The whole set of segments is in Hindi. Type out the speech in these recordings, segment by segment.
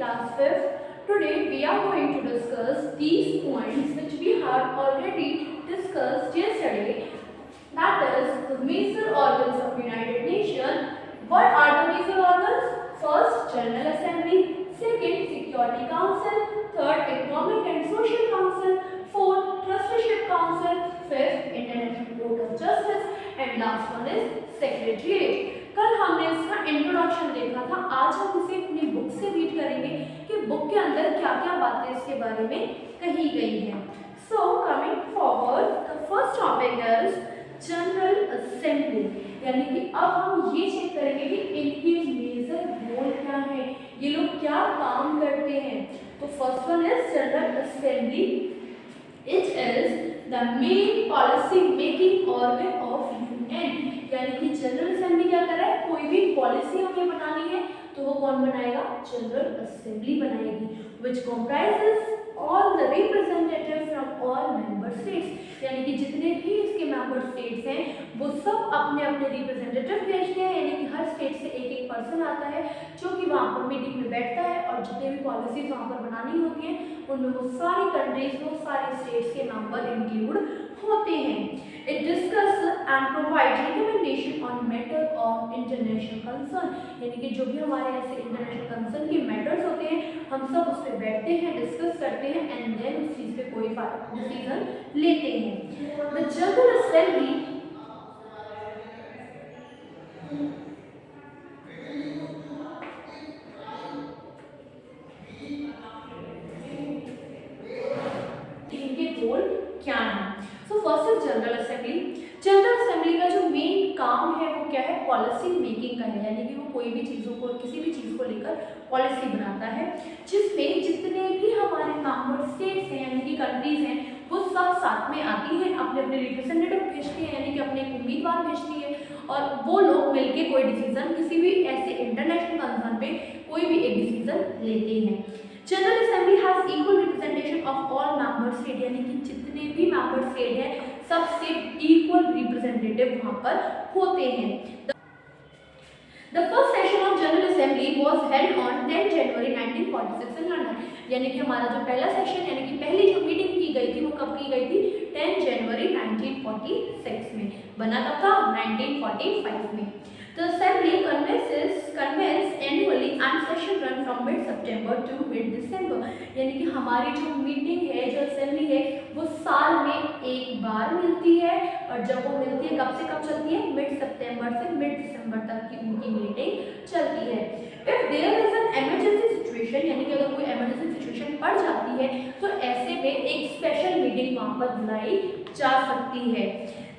class 5th. Today we are going to discuss these points which we have already discussed yesterday. That is the major organs of United Nations. What are the major organs? First, General Assembly. Second, Security Council. Third, Economic and Social Council. Fourth, Trusteeship Council. Fifth, International Court of Justice. And last one is Secretariat. कल हमने इसका इंट्रोडक्शन देखा था, आज हम इसे अपनी बुक से रीड करेंगे कि बुक के अंदर क्या क्या बातें इसके बारे में कही गई हैं. So coming forward, the first topic is general assembly. यानी कि अब हम ये चेक करेंगे कि इनके मेजर रोल क्या है, ये लोग क्या काम करते हैं. तो first one is general assembly. It is the main policy making organ of UN. यानी कि जनरल असेंबली क्या कर रहा है, कोई भी पॉलिसी हमें बनानी है तो वो कौन बनाएगा, जनरल असेंबली बनाएगी. विच comprises all the representative from all member states. यानी कि जितने भी इसके मेंबर स्टेट्स हैं वो सब अपने अपने रिप्रेजेंटेटिव भेजते हैं. यानी कि हर स्टेट से एक एक पर्सन आता है जो कि वहाँ पर मीटिंग में बैठता है और जितने भी पॉलिसीज वहाँ पर बनानी होती हैं उनमें वो सारी कंट्रीज, वो सारे स्टेट्स के मेंबर इंक्लूड होते हैं. It discusses and provides recommendation on matter of international concern. यानी कि जो भी हमारे ऐसे इंटरनेशनल कंसर्न के मैटर्स होते हैं हम सब उस पर बैठते हैं, डिस्कस करते हैं एंड देन उस चीज़ पे कोई डिसीजन लेते हैं. The General Assembly इनके रोल क्या है. So first is general assembly. General assembly का जो मेन काम है वो क्या है, पॉलिसी मेकिंग का है. यानी कि वो कोई भी चीज़ों को, किसी भी चीज़ को लेकर पॉलिसी बनाता है जिसमें जितने भी हमारे मेंबर स्टेट्स हैं यानी कि कंट्रीज हैं वो सब साथ में आती हैं, अपने अपने रिप्रेजेंटेटिव भेजती हैं यानी कि अपने उम्मीदवार भेजती है और वो लोग मिलके कोई डिसीजन किसी भी ऐसे इंटरनेशनल कंसर्न पे कोई भी एक डिसीजन लेते हैं. General assembly has equal representation of all member state. यानी कि जितने भी मेंबर स्टेट हैं सबसे इक्वल रिप्रेजेंटेटिव वहां पर होते हैं. The first session of General Assembly was held on 10 January 1946 in London. यानी कि हमारा जो पहला सेशन यानी कि पहली जो मीटिंग की गई थी वो कब की गई थी, 10 जनवरी 1946 में. बना कब था, 1945 में. The Assembly convenes annually and session run from mid-September to mid-December. यानी कि हमारी जो मीटिंग है, जो असेंबली है वो साल में एक बार मिलती है और जब वो मिलती है कब से कब चलती है, मिड सितंबर से मिड दिसंबर तक की उनकी मीटिंग चलती है. If there is an emergency situation यानी कि अगर कोई इमरजेंसी सिचुएशन पड़ जाती है तो ऐसे में एक स्पेशल मीटिंग वहाँ पर बुलाई जा सकती है.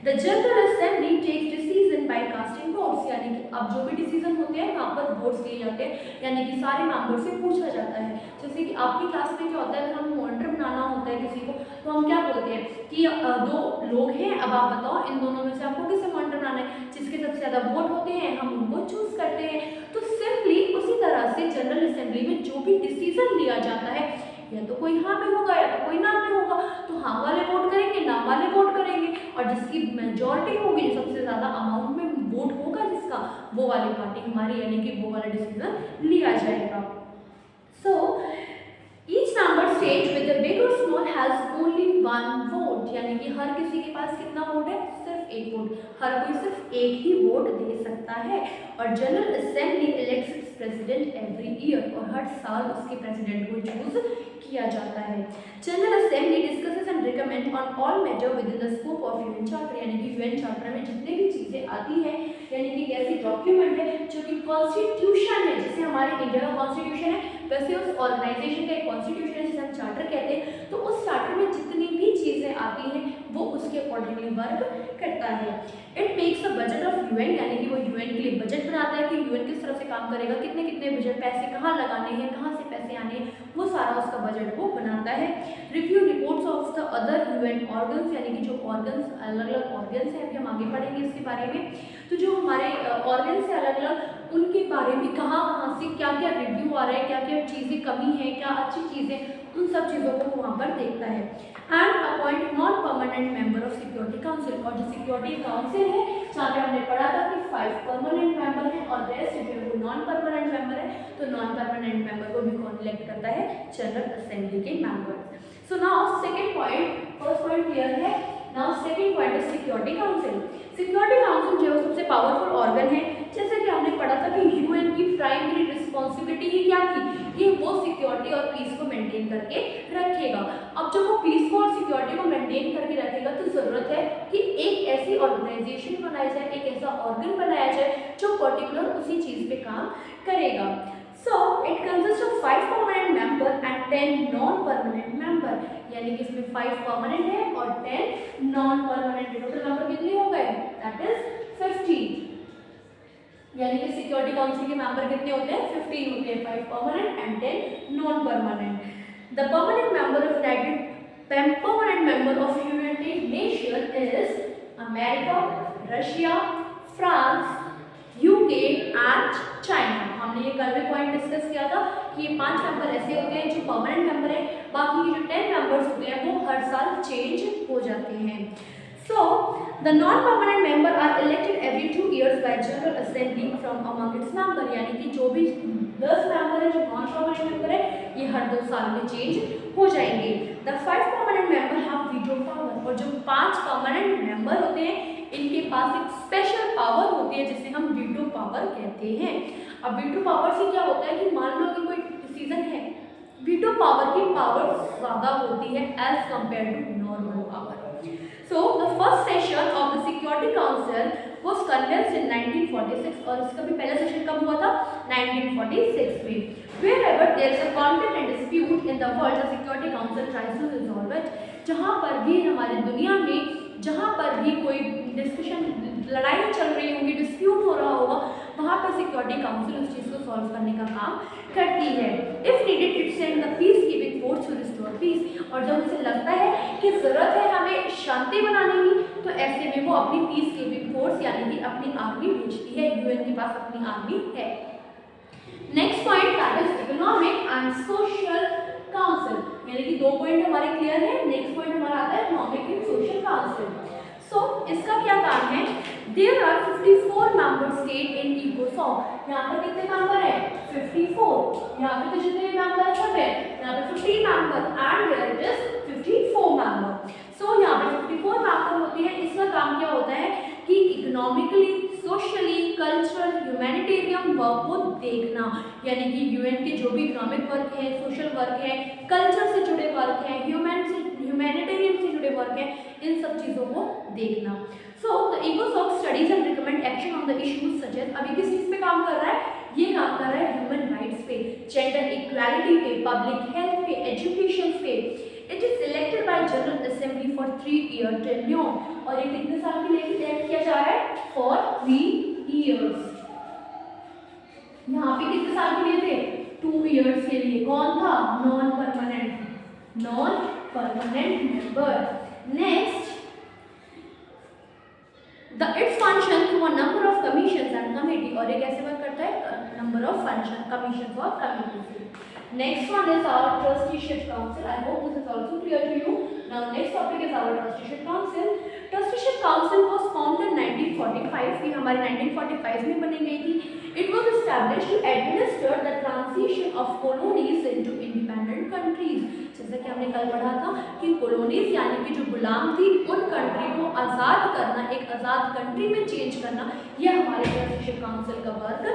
The General Assembly takes decision by casting votes. यानी कि अब जो भी डिसीजन होते हैं वहाँ पर वोट्स दिए जाते हैं यानी कि सारे मेंबर से पूछा जाता है. जैसे कि आपकी क्लास में क्या होता है, अगर हम मॉनिटर बनाना होता है किसी को तो हम क्या बोलते हैं कि दो लोग हैं, अब आप बताओ इन दोनों में से आपको किसे मॉनिटर बनाना है, जिसके सबसे ज़्यादा वोट होते हैं हम उनको चूज करते हैं. तो सिंपली उसी तरह से जनरल असेंबली में जो भी डिसीजन लिया जाता है या तो कोई हाँ में होगा या तो कोई ना में होगा. तो हाँ वाले वोट करेंगे, ना वाले वोट करेंगे और जिसकी मेजॉरिटी होगी, जो सबसे ज़्यादा अमाउंट में वोट होगा जिसका, वो वाली पार्टी हमारी यानी कि वो वाला डिसीजन लिया जाएगा. So each member state with the big और small has only one vote. यानी कि हर किसी के पास कितना वोट है, सिर्फ एक वोट. हर कोई सिर्फ एक ही वोट दे सकता है. और general assembly elects it's president every year. और हर साल उसके प्रेसिडेंट को चूज किया जाता है. General assembly discusses and recommend on all matter with in the scope of UN charter. यानी कि यूएन चार्टर में जितने भी चीज़ें आती हैं यानी कि ऐसी डॉक्यूमेंट है जो कि कॉन्स्टिट्यूशन है, जैसे हमारे इंडिया का कॉन्स्टिट्यूशन है वैसे उस ऑर्गेनाइजेशन का एक कॉन्स्टिट्यूशन है जिसे हम चार्टर कहते हैं. तो उस चार्टर में जितनी भी चीज़ें आती हैं वो उसके अकॉर्डिंगली वर्क करता है. It makes a budget of UN. यानी कि वो यूएन के लिए बजट बनाता है कि यूएन किस तरह से काम करेगा, कितने कितने बजट पैसे कहाँ लगाने हैं, कहाँ से पैसे आने हैं, वो सारा उसका बजट वो बनाता है. Review reports of the other UN organs. यानी कि जो ऑर्गन्स, अलग अलग ऑर्गन्स हैं, अभी हम आगे पढ़ेंगे इसके बारे में. तो जो हमारे ऑर्गन्स हैं अलग अलग, उनके बारे में कहाँ कहाँ से क्या क्या रिव्यू आ रहा है, क्या क्या चीज़ें कमी है, क्या अच्छी चीज़ें, उन सब चीज़ों को वहाँ पर देखता है. And appoint non permanent member of security council. और जो सिक्योरिटी काउंसिल है जहाँ पे हमने पढ़ा था कि 5 परमानेंट मेंबर हैं और रेस्ट जो है वो नॉन परमानेंट मेंबर है, तो नॉन परमानेंट मेंबर को भी कौन इलेक्ट करता है? जनरल असेंबली के members. So now second point, first point clear है। Now second point is security council. Security council जो है सबसे पावरफुल ऑर्गन है। जैसे कि हमने पढ़ा था कि यूएन की प्राइमरी रिस्पॉन्सिबिलिटी ही क्या थी कि वो सिक्योरिटी और पीस को मेंटेन करके रखेगा। अब जब वो पीस को और सिक्योरिटी को मेंटेन करके रखेगा तो जरूरत है कि एक ऐसी ऑर्गेनाइजेशन बनाई जाए, एक ऐसा ऑर्गन बनाया जाए जो पर्टिकुलर उसी चीज पे काम करेगा। So it consists of 5 permanent member and 10 non-permanent member, यानी कि इसमें 5 परमानेंट है और 10 non-permanent है। टोटल नंबर कितने हो गए? That is 15। यानी कि सिक्योरिटी काउंसिल के मेंबर कितने होते हैं? 15 होते हैं, 5 permanent and 10 non-permanent। The permanent member of permanent member of United Nations is America, Russia, France, UK and China. हमने ये कल भी पॉइंट डिस्कस किया था कि ये 5 मेंबर ऐसे होते हैं जो परमानेंट मेंबर है, बाकी के जो 10 मेंबर्स होते हैं वो हर साल चेंज हो जाते हैं। So the non-permanent member are elected every 2 years by General Assembly from among its member, यानी कि जो भी 10 मेंबर है जो non-permanent member है ये हर 2 साल में चेंज हो जाएंगे। The 5 permanent member have veto power, और जो 5 परमानेंट मेंबर होते हैं इनके पास एक स्पेशल पावर होती है जिसे हम वीटो पावर कहते हैं। अब वीटो पावर से क्या होता है कि मान लो कि कोई डिसीजन है, वीटो पावर की पावर ज्यादा होती है as compare to normal power. So the first session of the security council was condensed in 1946, और इसका भी पहला सेशन कब हुआ था? 1946 में। Wherever there is a conflict and dispute in the world, the Security Council tries to resolve it। जहाँ पर भी हमारी दुनिया में जहाँ पर भी कोई डिस्कशन, लड़ाई चल रही होगी, डिस्प्यूट हो रहा होगा, वहाँ पर सिक्योरिटी काउंसिल उस चीज़ को सॉल्व करने का काम करती है। If needed it send the peace keeping force to restore peace, और जब उसे लगता है कि ज़रूरत है हमें शांति बनाने की तो ऐसे में वो अपनी पीस कीपिंग फोर्स यानी कि अपनी आर्मी भेजती है। यूएन के पास अपनी आर्मी है। Next point that is economic and social council, यानी कि 2 पॉइंट हमारे क्लियर है। नेक्स्ट पॉइंट हमारा आता है economic and social council. So इसका क्या काम है? There are 54 member state in इकोसॉक। यहाँ पर कितने मेंबर है? 54। यहाँ पे तो जितने मेंबर सब है यहाँ पे 50 member and there it is 54 member. So यहाँ पे 54 मेंबर होते हैं। इसका काम क्या होता है कि economically, socially, cultural, humanitarian work को देखना, यानी कि यूएन के जो भी इकोनॉमिक वर्क है, सोशल वर्क है, कल्चर से जुड़े वर्क है, ह्यूमैनिटेरियन से जुड़े वर्क है, इन सब चीज़ों को देखना। सो द इकोसॉक studies and recommend action on the issues such as, अभी किस चीज़ पे काम कर रहा है? ये काम कर रहा है ह्यूमन राइट्स पे, जेंडर इक्वालिटी पे, पब्लिक हेल्थ पे, एजुकेशन पे। It is selected by general assembly for 3-year tenure, और ये कितने साल के लिए सिलेक्ट किया जा रहा है? For 3 years। यहाँ पे कितने साल के लिए थे? 2 years के लिए। कौन था? Non permanent member. Next, its function through a number of commissions and committee, और ये कैसे वर्क करता है? नंबर ऑफ फंक्शन, कमीशन और committee. Next one is our trusteeship council. I hope this is also clear to you. Now next topic is our trusteeship council. Trusteeship council was formed in 1945. ये हमारे 1945 में बनी गई थी। It was established to administer the transition of colonies into independent countries. जैसा कि हमने कल पढ़ा था कि कॉलोनीज यानी कि जो गुलाम थी उन कंट्री को आज़ाद करना, एक आज़ाद कंट्री में चेंज करना, यह हमारे ट्रस्टीशिप काउंसिल का वर्क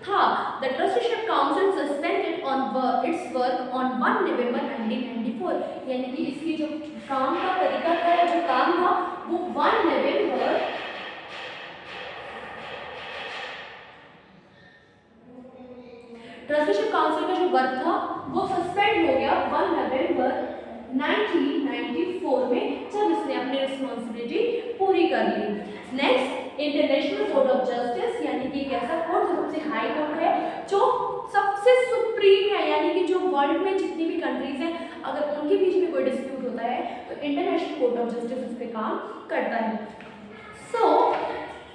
था। The trusteeship council suspended on it's work on 1 November 1994, यानी कि इसकी जो काम का तरीका था, जो काम था वो 1 November ट्रस्टीशिप काउंसिल का जो वर्क था वो सस्पेंड हो गया 1 November 1994 में, जब इसने अपनी रिस्पॉन्सिबिलिटी पूरी कर ली। Next, international court of justice, यानी कि एक ऐसा कोर्ट जो सबसे हाई कोर्ट है, जो सबसे सुप्रीम है, यानी कि जो वर्ल्ड में जितनी भी कंट्रीज हैं अगर उनके बीच में कोई डिस्प्यूट होता है तो इंटरनेशनल कोर्ट ऑफ जस्टिस उस पर काम करता है। So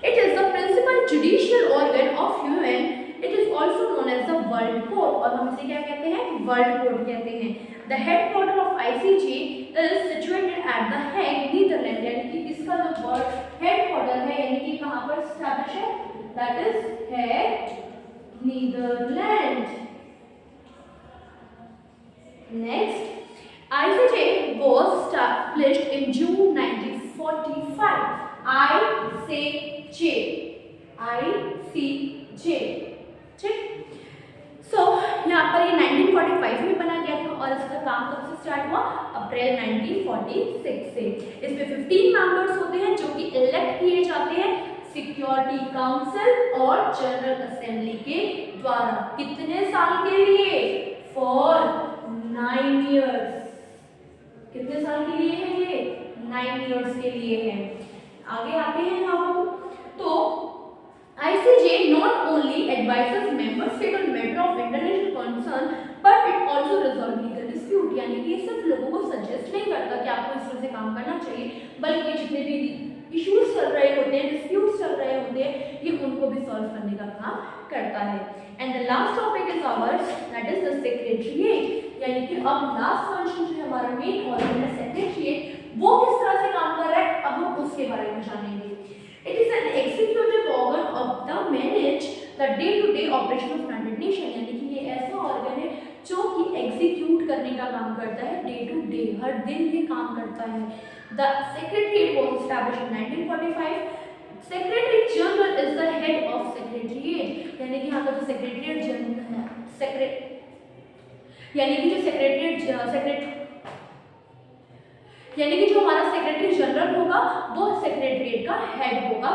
it is the principal judicial organ of UN. It is also known as the world court, और हम इसे क्या कहते हैं? वर्ल्ड कोर्ट कहते हैं। The headquarter of ICJ is situated at the Hague, Netherland, यानी कि इसका जो वर्ल्ड हेडक्वार्टर है यानी कि कहाँ पर स्टैब्लिश है? That is Hague, Netherland. Next, ICJ was established in June 1945. ICJ, ठीक। सो यहाँ पर ये 1945 में बना गया था और इसका काम कब से स्टार्ट हुआ? अप्रैल 1946 से। इसमें 15 मेंबर्स होते हैं जो कि इलेक्ट किए जाते हैं सिक्योरिटी काउंसिल और जनरल असेंबली के द्वारा। कितने साल के लिए? For 9 years. कितने साल के लिए है ये? 9 इयर्स के लिए है। आगे आते हैं हम। तो ICJ not only advises member state on matter of international concern but it also resolve legal dispute, यानी कि सिर्फ लोगों को सजेस्ट नहीं करता कि आपको इस तरह से काम करना चाहिए, बल्कि जितने भी इश्यूज चल रहे होते हैं, डिस्प्यूट्स चल रहे होते हैं, ये उनको भी सॉल्व करने का काम करता है। And the last topic is ours, that is the secretariat, यानी कि अब लास्ट फंक्शन जो हमारा मेन ऑर्गन है सेक्रेटरीट, वो किस तरह से काम कर रहा है, अब हम उसके बारे में जानेंगे। It is an executive organ of the manage the day-to-day operation of United Nations, यानी कि ये ऐसा ऑर्गन है जो कि एग्जीक्यूट करने का काम करता है डे टू डे, हर दिन ये काम करता है। The Secretariat was established in 1945. Secretary General is the head of Secretariat, यानी कि यहाँ का जो सेक्रेटरीट जनरल है, यानी कि जो यानी कि जो हमारा सेक्रेटरी जनरल होगा वो सेक्रेटरीट का हेड होगा।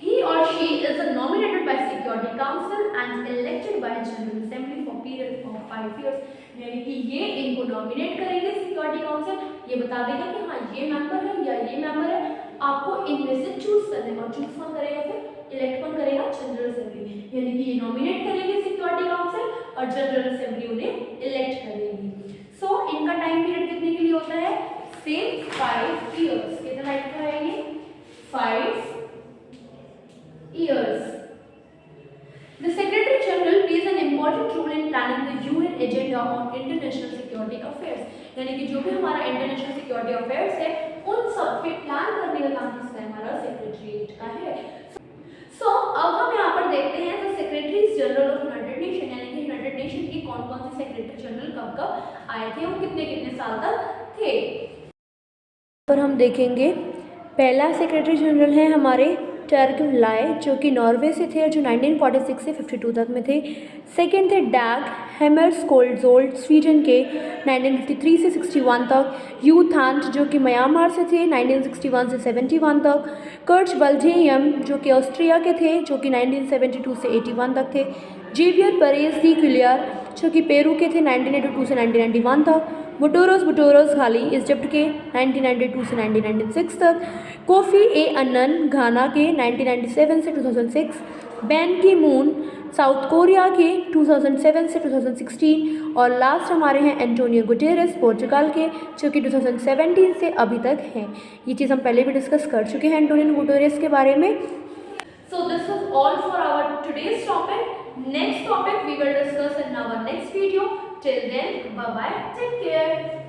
He or she is nominated by Security Council and elected by General Assembly for period of 5 years, यानी कि ये इनको नॉमिनेट करेंगे सिक्योरिटी काउंसिल, ये बता देगा कि हाँ ये मेंबर है या ये मेंबर है, आपको इनमें से चूज करने और चूज कौन करेगा, फिर इलेक्ट कौन करेगा, जनरल असेंबली, यानी कि ये नॉमिनेट करेंगे सिक्योरिटी काउंसिल और जनरल असेंबली उन्हें इलेक्ट करेगी। सो इनका टाइम पीरियड कितने के लिए होता है? Same 5 years. कितना टाइम का है ये? 5 years. The Secretary General plays an important role in planning the UN agenda on international security affairs, यानी कि जो भी हमारा इंटरनेशनल सिक्योरिटी अफेयर्स है उन सब पे प्लान करने का काम किसका है? हमारा सेक्रेटरीट का है। सो अब हम यहाँ पर देखते हैं the secretaries general of United nation, यानी कि यूनाइटेड नेशन के कौन कौन से सेक्रेटरी जनरल कब कब आए थे और कितने कितने साल तक थे। पर हम देखेंगे पहला सेक्रेटरी जनरल है हमारे टर्क लाए जो कि नॉर्वे से थे और जो 1946 से 52 तक में थे। सेकेंड थे डैग हैमरस्कोल्ड्सोल्ड स्वीडन के 1953 से 61 तक। यू थांट जो कि म्यांमार से थे 1961 से 71 तक। कर्च बल्जेयम जो कि ऑस्ट्रिया के थे जो कि 1972 से 81 तक थे। जेवियर परेज दी क्लियर जो कि पेरू के थे 1982 से 1991 तक। बुटोरस घाली इजिप्ट के 1992 से 1996 तक। कोफी ए अन्नन घाना के 1997 से 2006। बैन की मून साउथ कोरिया के 2007 से 2016 और लास्ट हमारे हैं एंटोनियो गुटेरेस पोर्चुगल के जो कि 2017 से अभी तक हैं। ये चीज़ हम पहले भी डिस्कस कर चुके हैं एंटोनियो गुटेरेस के बारे में। So this was all for our today's topic. Next topic we will discuss in our next video. Till then, bye bye. Take care.